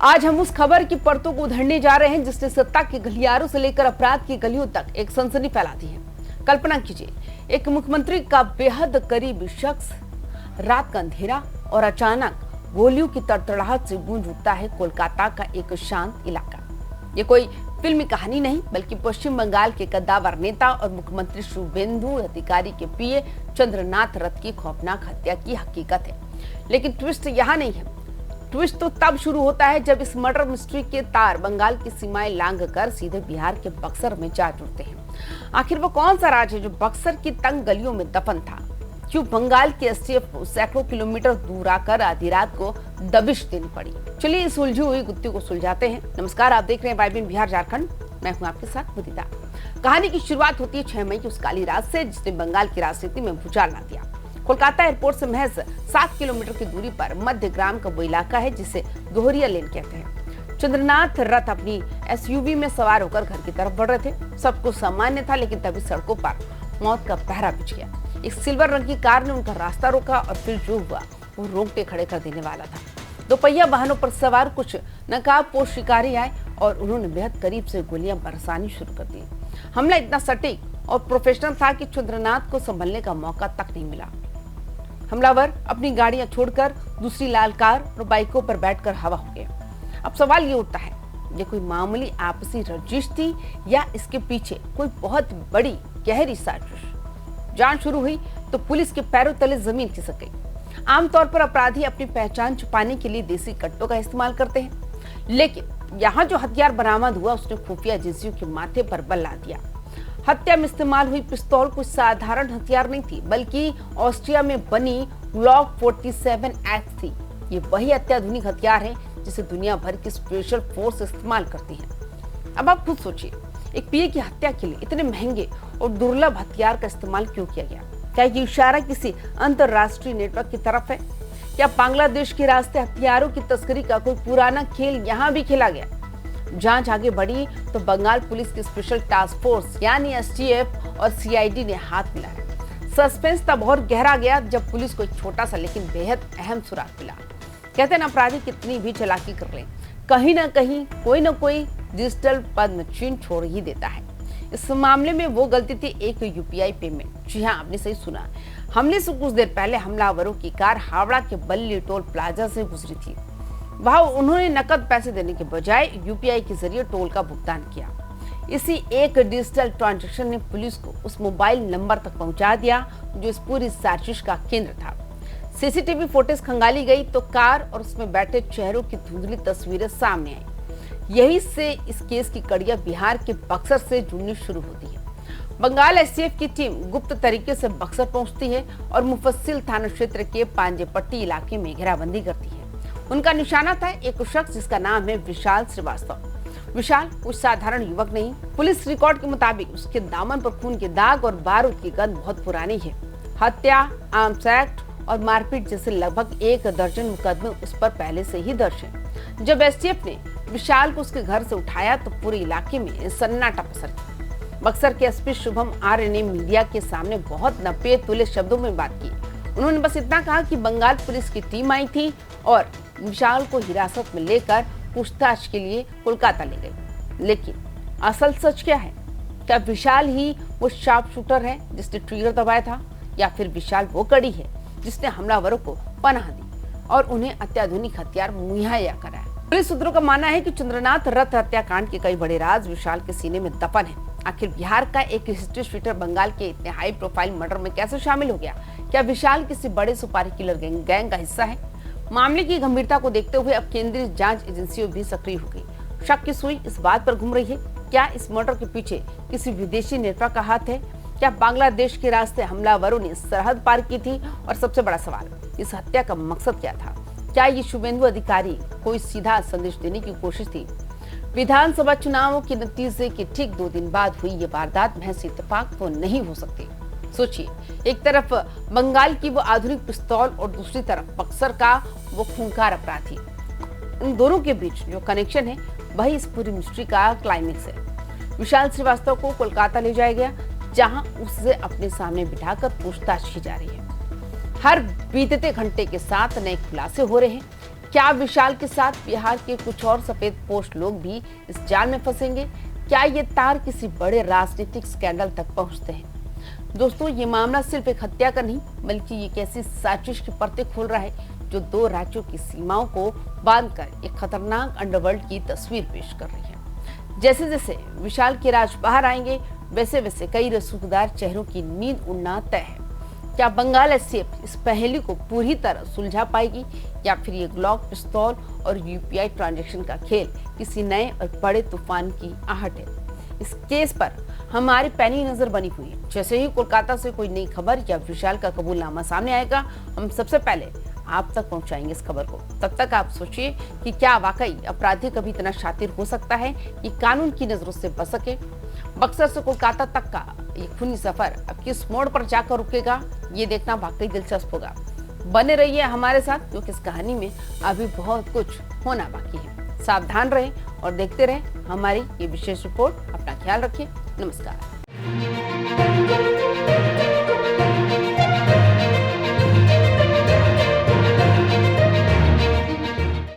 आज हम उस खबर की परतों को उधेड़ने जा रहे हैं जिसने सत्ता के गलियारों से लेकर अपराध की गलियों तक एक सनसनी फैला दी है। कल्पना कीजिए, एक मुख्यमंत्री का बेहद करीबी शख्स, रात का अंधेरा और अचानक गोलियों की तड़तड़ाहट से गूंज उठता है कोलकाता का एक शांत इलाका। ये कोई फिल्मी कहानी नहीं, बल्कि पश्चिम बंगाल के कद्दावर नेता और मुख्यमंत्री शुभेंदु अधिकारी के पीए चंद्रनाथ रथ की खौफनाक हत्या की हकीकत है। लेकिन ट्विस्ट यहाँ नहीं है। ट्विस्ट तो तब शुरू होता है जब इस मर्डर मिस्ट्री के तार बंगाल की सीमाएं लांघकर सीधे बिहार के बक्सर में जा जुड़ते हैं। आखिर वो कौन सा राज है जो बक्सर की तंग गलियों में दफन था? क्यों बंगाल की एसटीएफ को सैकड़ों किलोमीटर दूर आकर आधी रात को दबिश देनी पड़ी? चलिए इस उलझी हुई गुत्थी को सुलझाते हैं। नमस्कार, आप देख रहे हैं वाइबिन बिहार झारखंड। मैं हूं आपके साथ मुदिता। कहानी की शुरुआत होती है 6 मई की उस काली रात से जिसने बंगाल की राजनीति में भूचाल ला दिया। कोलकाता एयरपोर्ट से महज 7 किलोमीटर की दूरी पर मध्य ग्राम का वो इलाका है जिसे दोहरिया लेन कहते हैं। चंद्रनाथ रथ अपनी एसयूवी में सवार होकर घर की तरफ बढ़ रहे थे। सब कुछ सामान्य था, लेकिन तभी सड़कों पर मौत का पहरा बिछ गया। एक सिल्वर रंग की कार ने उनका रास्ता रोका और फिर जो हुआ वो रोंगटे खड़े कर देने वाला था। दोपहिया वाहनों पर सवार कुछ नकाबपोश शिकारी आए और उन्होंने बेहद करीब से गोलियां बरसानी शुरू कर दी। हमला इतना सटीक और प्रोफेशनल था कि चंद्रनाथ को संभलने का मौका तक नहीं मिला। हमलावर अपनी गाड़ियां छोड़कर दूसरी लाल कार और बाइकों पर बैठकर हवा हो गए। अब सवाल ये उठता है, ये कोई मामूली आपसी रंजिश थी या इसके पीछे कोई बहुत बड़ी गहरी साजिश? जांच शुरू हुई तो पुलिस के पैरों तले जमीन खिसक गई। आमतौर पर अपराधी अपनी पहचान छुपाने के लिए देसी कट्टों का इस्तेमाल करते हैं, लेकिन यहाँ जो हथियार बरामद हुआ उसने खुफिया एजेंसियों के माथे पर बल ला दिया। हत्या में इस्तेमाल हुई पिस्तौल कोई साधारण हथियार नहीं थी, बल्कि ऑस्ट्रिया में बनी ग्लॉक 47X थी। ये वही अत्याधुनिक हथियार है जिसे दुनिया भर की स्पेशल फोर्स इस्तेमाल करती है। अब आप खुद सोचिए, एक पीए की हत्या के लिए इतने महंगे और दुर्लभ हथियार का इस्तेमाल क्यों किया गया? क्या ये इशारा किसी अंतरराष्ट्रीय नेटवर्क की तरफ है? क्या बांग्लादेश के रास्ते हथियारों की तस्करी का कोई पुराना खेल यहाँ भी खेला गया? जांच आगे बढ़ी तो बंगाल पुलिस की स्पेशल टास्क फोर्स यानी एसटीएफ और सीआईडी ने हाथ मिलाया। सस्पेंस तब और गहरा गया जब पुलिस को एक छोटा सा लेकिन बेहद अहम सुराग मिला। कहते हैं ना, अपराधी कितनी भी चालाकी कर लें, कहीं ना कहीं कोई ना कोई डिजिटल पद्म चिन्ह छोड़ ही देता है। इस मामले में वो गलती थी एक यूपीआई पेमेंट। जी हाँ, आपने सही सुना। हमले से कुछ देर पहले हमलावरों की कार हावड़ा के बल्ली टोल प्लाजा से गुजरी थी। वहां उन्होंने नकद पैसे देने के बजाय यूपीआई के जरिए टोल का भुगतान किया। इसी एक डिजिटल ट्रांजैक्शन ने पुलिस को उस मोबाइल नंबर तक पहुंचा दिया जो इस पूरी साजिश का केंद्र था। सीसीटीवी फुटेज खंगाली गई तो कार और उसमें बैठे चेहरों की धुंधली तस्वीरें सामने आई। यही से इस केस की कड़ियां बिहार के बक्सर से जुड़नी शुरू होती है। बंगाल एसटीएफ की टीम गुप्त तरीके से बक्सर पहुंचती है और मुफस्सिल थाना क्षेत्र के पांजेपट्टी इलाके में घेराबंदी करती है। उनका निशाना था एक शख्स जिसका नाम है विशाल श्रीवास्तव। विशाल कुछ साधारण युवक नहीं। पुलिस रिकॉर्ड के मुताबिक उसके दामन पर खून के दाग और बारूद की गंध बहुत पुरानी है। हत्या, आर्म्स एक्ट और मारपीट जैसे लगभग 1 दर्जन मुकदमे उस पर पहले से ही दर्ज हैं। जब एसटीएफ ने विशाल को उसके घर से उठाया तो पूरे इलाके में सन्नाटा पसर गया। बक्सर के एसपी शुभम आर्य ने मीडिया के सामने बहुत नपे तुले शब्दों में बात की। उन्होंने बस इतना कहा कि बंगाल पुलिस की टीम आई थी और विशाल को हिरासत में लेकर पूछताछ के लिए कोलकाता ले गई। लेकिन असल सच क्या है? क्या विशाल ही वो शार्प शूटर है जिसने ट्रिगर दबाया था, या फिर विशाल वो कड़ी है जिसने हमलावरों को पनाह दी और उन्हें अत्याधुनिक हथियार मुहैया कराया? पुलिस सूत्रों का मानना है कि चंद्रनाथ रथ हत्याकांड के कई बड़े राज विशाल के सीने में दफन है। आखिर बिहार का एक हिस्ट्री शीटर बंगाल के इतने हाई प्रोफाइल मर्डर में कैसे शामिल हो गया? क्या विशाल किसी बड़े सुपारी किलर गैंग का हिस्सा है? मामले की गंभीरता को देखते हुए अब केंद्रीय जांच एजेंसियों भी सक्रिय हो गई। शक की सुई इस बात पर घूम रही है, क्या इस मर्डर के पीछे किसी विदेशी नेटवर्क का हाथ है? क्या बांग्लादेश के रास्ते हमलावरों ने सरहद पार की थी? और सबसे बड़ा सवाल, इस हत्या का मकसद क्या था? क्या ये शुभेंदु अधिकारी कोई सीधा संदेश देने की कोशिश थी? विधानसभा चुनावों के नतीजे के ठीक 2 दिन बाद हुई ये वारदात महज इत्तेफाक तो नहीं हो सकती। सोचिए, एक तरफ बंगाल की वो आधुनिक पिस्तौल और दूसरी तरफ बक्सर का वो खूंखार अपराधी। इन दोनों के बीच जो कनेक्शन है वही इस पूरी मिस्ट्री का क्लाइमेक्स है। विशाल श्रीवास्तव को कोलकाता ले जाया गया, जहां उससे अपने सामने बिठाकर पूछताछ की जा रही है। हर बीतते घंटे के साथ नए खुलासे हो रहे हैं। क्या विशाल के साथ बिहार के कुछ और सफेद पोस्ट लोग भी इस जाल में फंसेंगे? क्या ये तार किसी बड़े राजनीतिक स्कैंडल तक पहुंचते हैं? दोस्तों, ये मामला सिर्फ एक हत्या का नहीं, बल्कि ये कैसी साजिश की परतें खोल रहा है जो दो राज्यों की सीमाओं को बांधकर एक खतरनाक अंडरवर्ल्ड की तस्वीर पेश कर रही है। जैसे जैसे विशाल के राज बाहर आएंगे, वैसे वैसे कई रसूखदार चेहरों की नींद उड़ना तय है। क्या बंगाल एसटीएफ इस पहेली को पूरी तरह सुलझा पाएगी, या फिर ये ग्लॉक पिस्तौल और यूपीआई ट्रांजैक्शन का खेल किसी नए और बड़े तूफान की आहट है? इस केस पर हमारी पैनी नजर बनी हुई है। जैसे ही कोलकाता से कोई नई खबर या विशाल का कबूलनामा सामने आएगा, हम सबसे पहले आप तक पहुंचाएंगे इस खबर को। तब तक आप सोचिए कि क्या वाकई अपराधी कभी इतना शातिर हो सकता है कि कानून की नजरों से बच सके? बक्सर से कोलकाता तक का ये खूनी सफर अब किस मोड़ पर जाकर रुकेगा, ये देखना वाकई दिलचस्प होगा। बने रहिए हमारे साथ, क्योंकि इस कहानी में अभी बहुत कुछ होना बाकी है। सावधान रहें और देखते रहें हमारी ये विशेष रिपोर्ट। अपना ख्याल रखिए। नमस्कार।